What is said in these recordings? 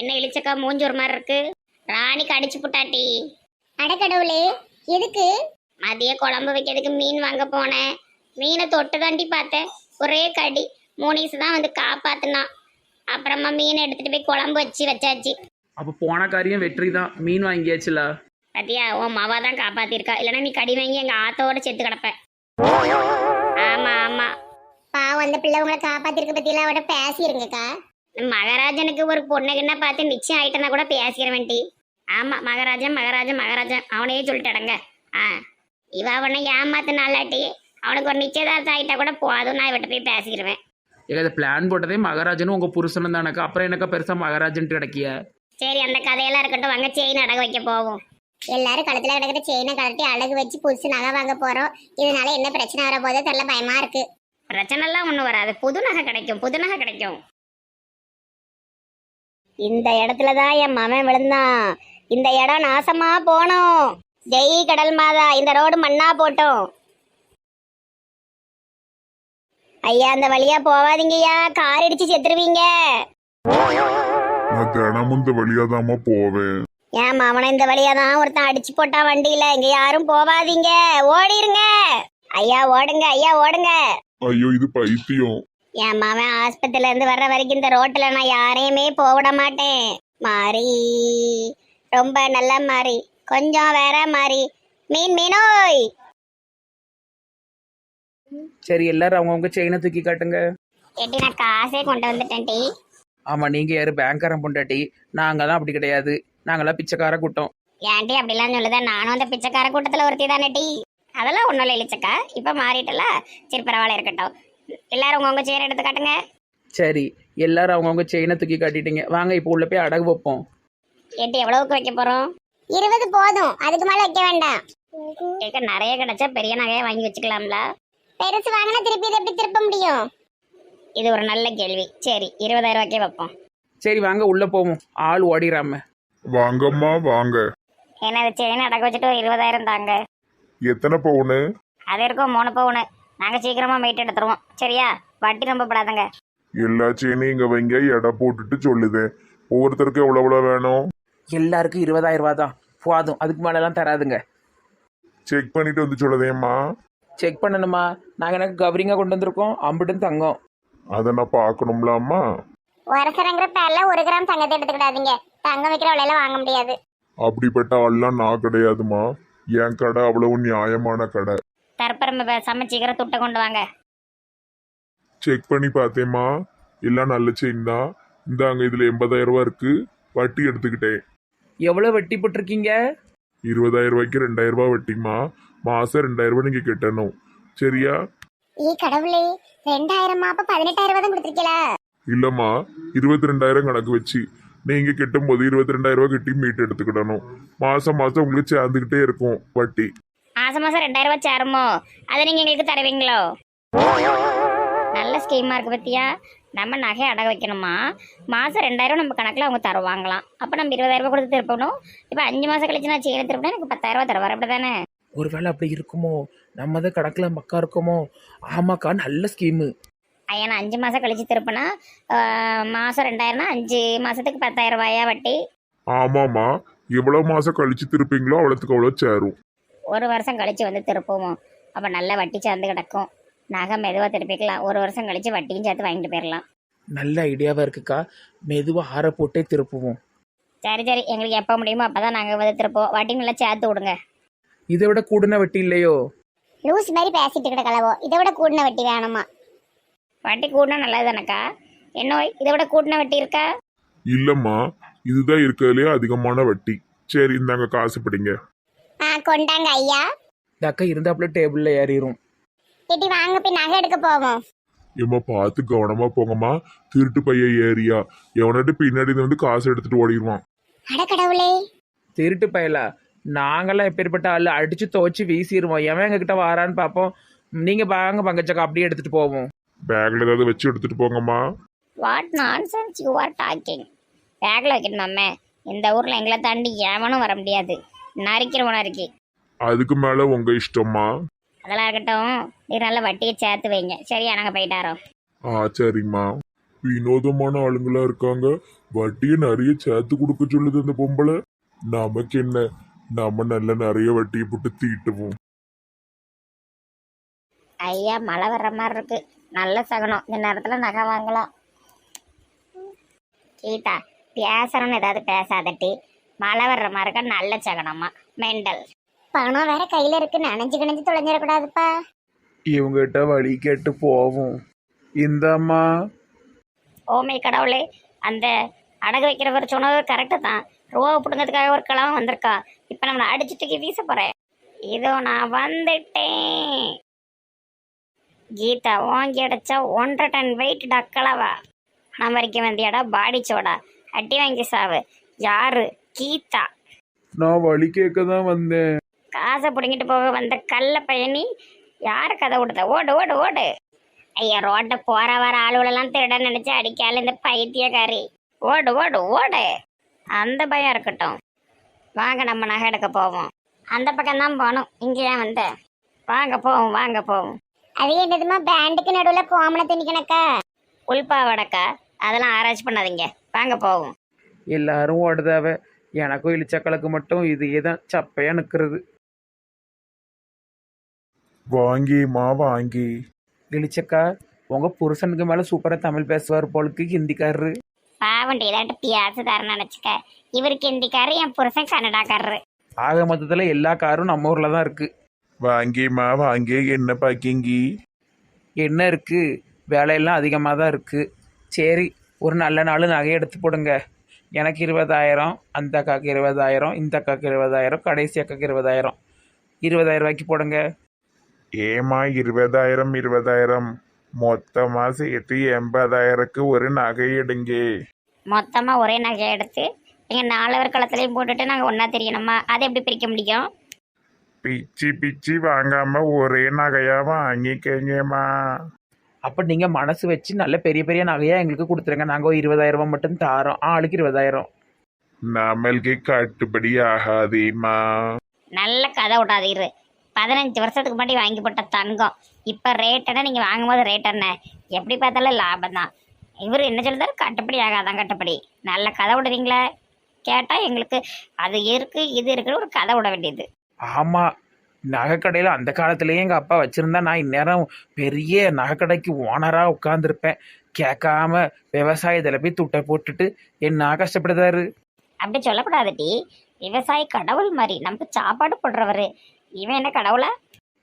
என்ன இழிச்சக்கா மூஞ்சி ஒரு மாதிரி இருக்கு. ராணிக்கு அடிச்சு புட்டாட்டி. அடக்கடவுளே, எதுக்கு? மதிய குழம்பு வைக்கிறதுக்கு மீன் வாங்க போனேன். மீனை தொட்டு தாண்டி பார்த்தேன், ஒரே கடி. மூணீஸ் தான் வந்து காப்பாத்துனான். அப்புறமா மீனை எடுத்துட்டு போய் குழம்பு வச்சாச்சு. அப்போ போன காரியம் வெற்றி தான், மீன் வாங்கியாச்சுல. பத்தியா, உன் மாவா தான் காப்பாத்திருக்கா. இல்லைன்னா நீ கடி வாங்கி எங்க ஆத்தோட செத்து கிடப்ப. ஆமா ஆமா, பாவம், அந்த பிள்ளை உங்களை காப்பாத்திருக்க பத்தியில அவட பேசிருங்கக்கா. மகாராஜனுக்கு ஒரு பொண்ணுக்குன்னா பார்த்து நிச்சயம் ஆயிட்டனா கூட பேசிக்கிறவன் டி. ஆமா, மகாராஜன் மகாராஜன் மகாராஜன் அவனையே சொல்லிட்டடங்க. இவ அவனை ஏமாத்தினாலாட்டி அவனுக்கு ஒரு நிச்சயதார்த்தம் ஆயிட்டா கூட போதும், நான் இவட்ட போய் பேசிக்கிறேன். ஏங்க இதை பிளான் போட்டதே மகாராஜனும் உங்கள் புருஷனும் தானக்கா, அப்புறம் எனக்கா பெருசாக மகாராஜன்ட்டு கிடைக்கிய. சரி, அந்த கதையெல்லாம் இருக்கட்டும், வாங்க செயின் அடகு வைக்க போவோம். எல்லாரும் கழுத்துல கிடக்கிற செயினை கழட்டி அழகு வச்சு புதுசு நகை வாங்க போறோம். இதனால என்ன பிரச்சனை வர போதோ தெரியல, பயமா இருக்கு. பிரச்சனைலாம் ஒன்றும் வராது, புது நகை கிடைக்கும், புது நகை கிடைக்கும். இந்த இடத்துல தான் என் மகன் விழுந்தான். இந்த இடம் நாசமா போனோம். ஜெய் கடல் மாதா, இந்த ரோடு மண்ணா போட்டோம். ஐயா, அந்த வழியா போவாதீங்கய்யா, கார் இடிச்சு செத்துருவீங்க. நான் தினமும் இந்த வழியாதாம்மா போவேன். ஏன் மாமனை இந்த வழியா தான் ஒருத்தன் அடிச்சு போட்டா வண்டியில. இங்க யாரும் போவாதீங்க, ஓடிருங்க. ஐயா ஓடுங்க, ஐயா ஓடுங்க. ஐயோ, இது பைத்தியம். என் மாமன் ஆஸ்பத்திரியில இருந்து வர்ற வரைக்கும் இந்த ரோட்ல நான் யாரையுமே போக விட மாட்டேன். மாறி, ரொம்ப நல்ல மாறி, கொஞ்சம் வேற மாறி. மீனோய். சரி, எல்லாரும் அவங்கவுங்க செயினை தூக்கி காட்டுங்க. ஏட்டி, நான் காசே கொண்டு வந்துட்டேன் டி. ஆமாம், நீங்கள் யார் பேங்க்காரன் பொண்டாட்டி, நாங்கள் தான் அப்படி கிடையாது, நாங்களாம் பிச்சைக்கார கூட்டம். ஏன்டி அப்படிலாம் சொல்லுத? நானும் அந்த பிச்சைக்கார கூட்டத்துல ஒருத்தி தானே டி. அதெல்லாம் ஒன்றும் இல்லை இழிச்சக்கா, இப்போ மாறிட்டல. சரி, பரவாயில்ல, இருக்கட்டும். எல்லாரும் உங்க சேர் எடுத்து காட்டுங்க. சரி, எல்லாரும் அவங்கவுங்க செயினை தூக்கி காட்டிட்டீங்க, வாங்க இப்போ உள்ள போய் அடகு வைப்போம். ஏட்டி, எவ்வளவுக்கு வைக்க போறோம்? 20 போதும், அதுக்கு மேல வைக்க வேண்டாம். கேட்க நிறைய கிடைச்சா பெரிய நகையை வாங்கி வச்சுக்கலாம்ல. பெருசு வாங்கினா திருப்பி இதை எப்படி திருப்ப முடியும்? இது ஒரு நல்ல கேள்வி. சரி, 20,000 ரூபாய்க்கே வைப்போம். சரி வாங்க உள்ளே போவோம், ஆள் ஓடிடாம. வாங்கம்மா வாங்க. என்னது, செயின் அடக்க வச்சுட்டு ஒரு 20,000 தாங்க. எத்தனை பவுனு? அது இருக்கும் 3 பவுனு. நாங்கள் சீக்கிரமாக மீட் எடுத்துருவோம், சரியா? வட்டி ரொம்ப படாதங்க. எல்லா செயினையும் இங்க வைங்க, எடை போட்டுட்டு சொல்லுது. ஒவ்வொருத்தருக்கும் எவ்வளவு வேணும்? எல்லாருக்கும் 20,000 ரூபா தான் போதும், அதுக்கு மேலெல்லாம் தராதுங்க. செக் பண்ணிட்டு வந்து சொல்லுதேம்மா. செக் பண்ணணுமா? நாங்கள் எனக்கு கவரிங்காக கொண்டு வந்திருக்கோம், அம்பிட்டும் தங்கம். அதை நான் பார்க்கணும்லாம்மா. வருஷங்கிற பேர்ல 1 கிராம் தங்கத்தை எடுத்துக்கிடாதீங்க. தங்கம் வைக்கிற விலையில வாங்க முடியாது. அப்படிப்பட்ட ஆள்லாம் நான் கிடையாதுமா. என் கடை அவ்வளவு நியாயமான கடை. தற்பரம்ப பேசாமல் சீக்கிரம் துட்டை கொண்டு வாங்க. செக் பண்ணி பார்த்தேம்மா, எல்லாம் நல்ல செயின் தான். இந்தாங்க, இதுல 80,000 ரூபா இருக்கு. வட்டி எடுத்துக்கிட்டேன். எவ்வளோ வட்டி போட்டிருக்கீங்க? 20,000 ரூபாய்க்கு 2,000 ரூபாய் வட்டிமா. மாசம் 2,000 ரூபாய் நீங்க கட்டணும், சரியா? கடவுளே, 2,000 அப்ப 18,000 தான் கொடுத்துருக்கீங்களா? இல்லம்மா, 22,000 கணக்கு வச்சு நீங்க கட்டும் போது 22,000 ரூபாய் கட்டி மீட் எடுத்துக்கிடணும். மாசம் மாசம் உங்களுக்கு சேர்ந்துக்கிட்டே இருக்கும் வட்டி. மாதம் மாதம் 2,000 ரூபாய் சேருமோ? அதை நீங்கள் எங்களுக்கு தருவீங்களோ? நல்ல ஸ்கீமாக இருக்குது பத்தியா. நம்ம நகை அடகு வைக்கணுமா, மாதம் 2,000 நம்ம கணக்கில் அவங்க தருவாங்களாம். அப்போ நம்ம 20,000 ரூபாய் கொடுத்து திருப்பணும். இப்போ 5 மாதம் கழிச்சு நான் செய்ய திருப்பினா எனக்கு 10,000 ரூபாய் தருவார், அப்படி தானே? ஒருவேளை அப்படி இருக்குமோ, நம்ம தான் கணக்கில் மக்கா இருக்குமோ? ஆமாக்கா, நல்ல ஸ்கீமு. ஐயா, நான் 5 மாதம் கழிச்சு திருப்பினா மாதம் 2,000னா 5 மாதத்துக்கு 10,000 ரூபாயா வட்டி? ஆமாம்மா, எவ்வளவு மாசம் கழிச்சு திருப்பீங்களோ அவ்வளோத்துக்கு அவ்வளோ சேரும். 1 வருஷம் கழிச்சு வந்து திருப்புவோம். அப்போ நல்ல வட்டி சேர்ந்து கிடக்கும். நகை மெதுவாக திருப்பிக்கலாம். 1 வருஷம் கழிச்சு வட்டியும் சேர்த்து வாங்கிட்டு போயிடலாம். நல்ல ஐடியாவாக இருக்குக்கா, மெதுவாக ஆற போட்டே திருப்புவோம். சரி சரி, எங்களுக்கு எப்போ முடியுமோ அப்போ தான் நாங்கள் வந்து திருப்போம். வட்டி நல்லா சேர்த்து விடுங்க. இதை விட கூடுன வட்டி இல்லையோ? லூஸ் மாதிரி பேசிட்டு கிட கலவோ. இதை விட கூடின வட்டி வேணுமா? வட்டி கூட்டினா நல்லது தானக்கா. என்ன இதை விட கூட்டின வட்டி இருக்கா? இல்லம்மா, இதுதான் இருக்கிறதுலே அதிகமான வட்டி. சரி, இந்தாங்க காசு பிடிங்க. கொண்டாங்க ஐயா. இந்த அக்கா இருந்தாப்புல டேபிளில் ஏறிடும். கேட்டி வாங்க, போய் நகை எடுக்க போவோம். ஏம்மா, பார்த்து கவனமா போங்கம்மா. திருட்டு பைய ஏரியா, எவனாட்டு பின்னாடி வந்து காசு எடுத்துட்டு ஓடிடுவான். அட கடவுளே, திருட்டு பயலா? நாங்களாம் எப்பேற்பட்ட ஆள், அடிச்சு துவச்சி வீசிடுவோம். எவன் எங்ககிட்ட வாரான்னு பார்ப்போம். நீங்கள் வாங்க பங்கச்சக்கா, அப்படியே எடுத்துகிட்டு போவோம். பேக்ல ஏதாவது வச்சு எடுத்துட்டு போங்கம்மா. What nonsense you are talking? பேக்கில் வைக்கணுமாமே? இந்த ஊரில் எங்களை தாண்டி ஏவனும் வர முடியாது. நரிக்கிறவனா இருக்கி. அதுக்கு மேல உங்க இஷ்டம்மா. அதெல்லாம் இருக்கட்டும், நீ நல்ல வட்டியை சேர்த்து வைங்க, சரியா? நாங்கள் போயிட்டாரோம். சரிம்மா. வினோதமான ஆளுங்களா இருக்காங்க. வட்டியை நிறைய சேர்த்து கொடுக்க சொல்லுது அந்த பொம்பளை. நமக்கு என்ன, நம்ம நல்ல நிறைய வட்டியை போட்டு தீட்டுவோம். ஐயா மழை வர்ற மாதிரி இருக்கு. நல்ல சகனம். இந்த நேரத்துல நகை வாங்கலாம். கீதா பேசுறோன்னு ஏதாவது பேசாதட்டி. மழை வர்ற மாதிரி இருக்கா. நல்ல சகனமா மெண்டல். பணம் வேற கையில இருக்கு, நனைஞ்சு கிணஞ்சு தொலைஞ்சிடக்கூடாதுப்பா. இவங்ககிட்ட வழி கேட்டு போவோம். இந்தம்மா ஓமை கடவுளே, அந்த அடகு வைக்கிறவர் சொன்னது கரெக்டு தான். ரூபாவை பிடுங்கிறதுக்காக ஒரு கிழவன் வந்திருக்கா. இப்போ நம்மளை அடிச்சுட்டு வீச போறேன். இதோ நான் வந்துட்டேன். கீதா வாங்கி அடைச்சா 1.5 டன் வெயிட் டக்கலவா. நான் வரைக்கும் வந்தியாடா பாடி சோடா. அடி வாங்கி சாவு. யாரு? கீதா. நான் வழி கேட்க தான் வந்தேன். காசை பிடுங்கிட்டு போக வந்த கள்ள பயணி. யாரு கதை விடுத? ஓடு ஓடு ஓடு. ஐயா ரோட்டை போற வர ஆளுகளெல்லாம் திருட நினைச்சு அடிக்கால இந்த பைத்தியக்காரி. ஓடு ஓடு ஓடு. அந்த பயம் இருக்கட்டும். வாங்க நம்ம நகை எடுக்க போவோம். அந்த பக்கம் தான் போகணும். இங்கே ஏன் வந்த? வாங்க போவோம் வாங்க போவோம். அது என்னதுமா பேண்டுக்கு நடுவுல கோமண துணி கணக்கா? உள்பாவடக்கா அதெல்லாம் ஆராய்ச்சி பண்ணாதீங்க. வாங்க போவோம். எல்லாரும் ஓடுதாவ. எனக்கும் இழிச்சக்களுக்கு மட்டும் இதே தான் சப்பையா நிற்கிறது. வாங்கிமா வாங்கி. இழிச்சக்கா, உங்க புருஷனுக்கு மேல சூப்பரா தமிழ் பேசுவார் போலுக்கு ஹிந்திக்காரரு. பாவண்டி ஏதாட்டு பியாசுதாரன்னு நினச்சிக்க. இவருக்கு ஹிந்திக்காரு, என் புருஷன் கன்னடாக்காரரு. ஆக மொத்தத்துல எல்லா காரும் நம்ம ஊர்ல தான் இருக்கு. வாங்கிமா வாங்கி. என்ன பாக்கிங்கி? என்ன இருக்கு, வேலையெல்லாம் அதிகமாக தான் இருக்கு. சரி, ஒரு நல்ல நாள் நகையை எடுத்து போடுங்க. எனக்கு 20,000, அந்த அக்காவுக்கு 20,000, இந்த அக்காவுக்கு 20,000, கடைசி அக்காவுக்கு 20,000. 20,000 ரூபாய்க்கு போடுங்க. ஏமா 20,000 மொத்தமா சேர்த்து 80,000க்கு ஒரு நகை எடுங்க. மொத்தமாக ஒரே நகையை எடுத்து நீங்கள் 4 களத்துலையும் போட்டுட்டு நாங்கள் ஒன்றா தெரியணுமா? அதை எப்படி பிரிக்க முடியும்? பிச்சு பிச்சு வாங்காம ஒரே நகையா வாங்கிக்கங்கம்மா. அப்போ நீங்கள் மனசு வச்சு நல்ல பெரிய பெரிய நகையாக எங்களுக்கு கொடுத்துருங்க. நாங்கள் ஒரு 20,000 ரூபாய் மட்டும் தாரோம். ஆளுக்கு 20,000. நம்மளுக்கு கட்டுப்படி ஆகாதேம்மா. நல்ல கதை விடாதீரு. 15 வருஷத்துக்கு முன்னாடி வாங்கி போட்ட தங்கம் இப்போ ரேட் என்ன? நீங்கள் வாங்கும்போது ரேட் என்ன? எப்படி பார்த்தாலும் லாபம் தான். இவர் என்ன சொல்லுதாரு? கட்டுப்படி ஆகாதான். கட்டுப்படி. நல்ல கதை விடுறீங்களே. கேட்டால் எங்களுக்கு அது இருக்குது இது இருக்குன்னு ஒரு கதை விட வேண்டியது. ஆமாம், நகைக்கடையில் அந்த காலத்துலேயே எங்கள் அப்பா வச்சுருந்தா நான் இந்நேரம் பெரிய நகைக்கடைக்கு ஓனராக உட்காந்துருப்பேன். கேட்காம விவசாயத்தில் போய் துட்டை போட்டுட்டு என்ன கஷ்டப்படுதாரு. அப்படி சொல்லக்கூடாதுடி. விவசாயி கடவுள் மாதிரி நமக்கு சாப்பாடு போடுறவர். இவன் என்ன கடவுளா?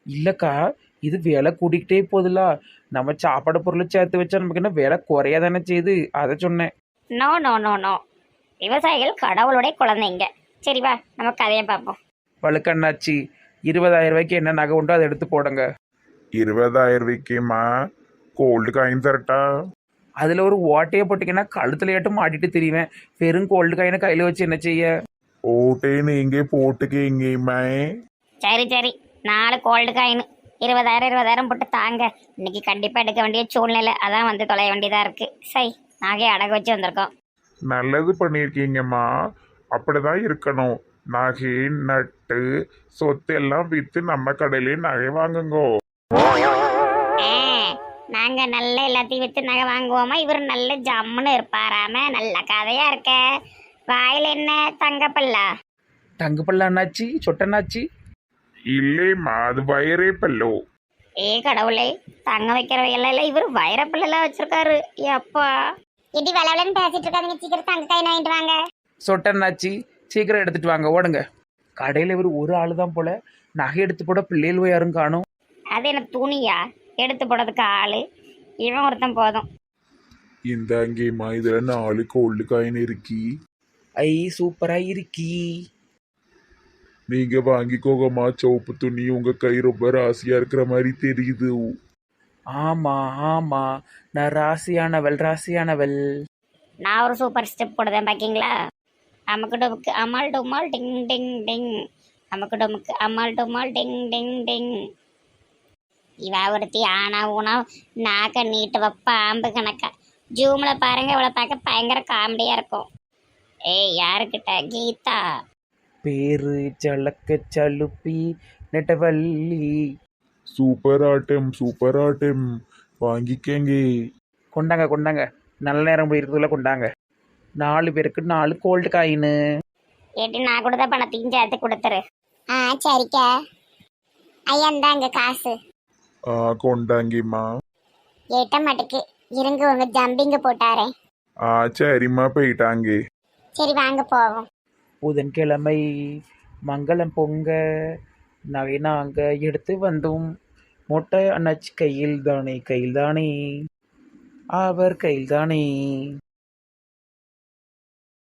இல்லைக்கா, இது விலை கூட்டிக்கிட்டே போகுதுல. நம்ம சாப்பாடு பொருளை சேர்த்து வச்சா நமக்கு என்ன விலை குறையா தானே செய்யுது. அதை சொன்னேன். No no no no. விவசாயிகள் கடவுளுடைய குழந்தைங்க. சரி வா நம்ம கதையை பார்ப்போம். வழுக்கண்ணாச்சி, 20,000 ரூபாய்க்கு என்ன நகை உண்டோ அதை எடுத்து போடுங்க. 20,000மா கோல்டு காயின் தரட்டா? அதில் ஒரு ஓட்டையை போட்டிங்கன்னா கழுத்துல ஏட்டும் மாட்டிட்டு திரிவேன். வெறும் கோல்டு காயினை கையில் வச்சு என்ன செய்ய? ஓட்டே நீங்க போட்டுக்கீங்கம்மா. சரி சரி, 4 கோல்டு காயின் 20,000 போட்டு தாங்க. இன்னைக்கு கண்டிப்பாக எடுக்க வேண்டிய சூழ்நிலை. அதான் வந்து தொலைய வேண்டியதாக இருக்குது. சரி, நாகே அடகு வச்சு வந்திருக்கோம். நல்லது பண்ணியிருக்கீங்கம்மா. அப்படிதான் இருக்கணும். நகை நட்டு சொத்து எல்லாம் விற்று நம்ம கடையிலே நகை வாங்குங்கோ. நாங்கள் நல்ல எல்லாத்தையும் விற்று நகை வாங்குவோமா? இவர் நல்ல ஜம்முன்னு இருப்பாராம. நல்ல கதையாக இருக்க. வாயில் என்ன தங்கப்பல்லா? தங்கு பல்ல அண்ணாச்சி, சொட்டண்ணாச்சி. இல்லைம்மா, அது வயிறே பல்லோ. ஏ கடவுளே, தங்க வைக்கிறவையெல்லாம் இவர் வைரப்பல்லாம் வச்சிருக்காரு. அப்பா இடி வளவலன்னு பேசிட்டு இருக்காதீங்க, சீக்கிரம் தங்க காயின் வாங்கிட்டு வாங்க. சொட்டண்ணாச்சி, சீக்கிரம் எடுத்துட்டு வாங்க, ஓடுங்க. கடையில் இவர் ஒரு ஆள் தான் போல. நகை எடுத்து போட பிள்ளைகள் யாரும் காணும். அது என்ன துணியா எடுத்து போடுறதுக்கு ஆளு? இவன் ஒருத்தன் போதும். இந்த அங்கேம்மா இதுல 4 கோல்டு காயின் இருக்கி. ஐ சூப்பரா இருக்கி. நீங்க வாங்கிக்கோங்கம்மா. சிவப்பு துணி உங்க கை ரொம்ப ராசியா இருக்கிற மாதிரி தெரியுது. ஆமா ஆமா, நான் ராசியானவள் ராசியானவள். நான் ஒரு சூப்பர் ஸ்டெப் போடுதேன் பாக்கீங்களா? அமுக்கு டுமுக்கு அமால் டுமால் டிங் டிங் டிங். அமுக்கு டுமுக்கு அமால் டுமால் டிங் டிங் டிங். இவ ஒருத்தி ஆனா ஊனா நாக்க நீட்டு வைப்பா ஆம்பு கணக்கா. ஜூமில் பாருங்க, இவளை பார்க்க பயங்கர காமெடியாக இருக்கும். ஏய் யாருக்கிட்ட? கீதா. பேரு ஜலக்க சலுப்பி நெட்டவள்ளி. சூப்பர் ஆட்டம் சூப்பர் ஆட்டம். வாங்கிக்கங்க. கொண்டாங்க கொண்டாங்க, நல்ல நேரம் போயிருக்கிறதுல கொண்டாங்க. 4 பேருக்கு 4 கோல்டு காயின்னு. ஏட்டி நான் கொடுத்த பணத்தையும் சேர்த்து கொடுத்துரு. ஆ சரிக்கா. ஐயா இந்தாங்க காசு. கொண்டாங்கிம்மா. ஏட்ட மாட்டுக்கு இருங்க உங்க ஜம்பிங்க போட்டாரே. சரிம்மா போயிட்டாங்க. சரி வாங்க போவோம். புதன்கிழமை மங்களம் பொங்க நகை நாங்கள் எடுத்து வந்தோம். மொட்டை அண்ணாச்சி கையில் தானே அவர் கையில் தானே.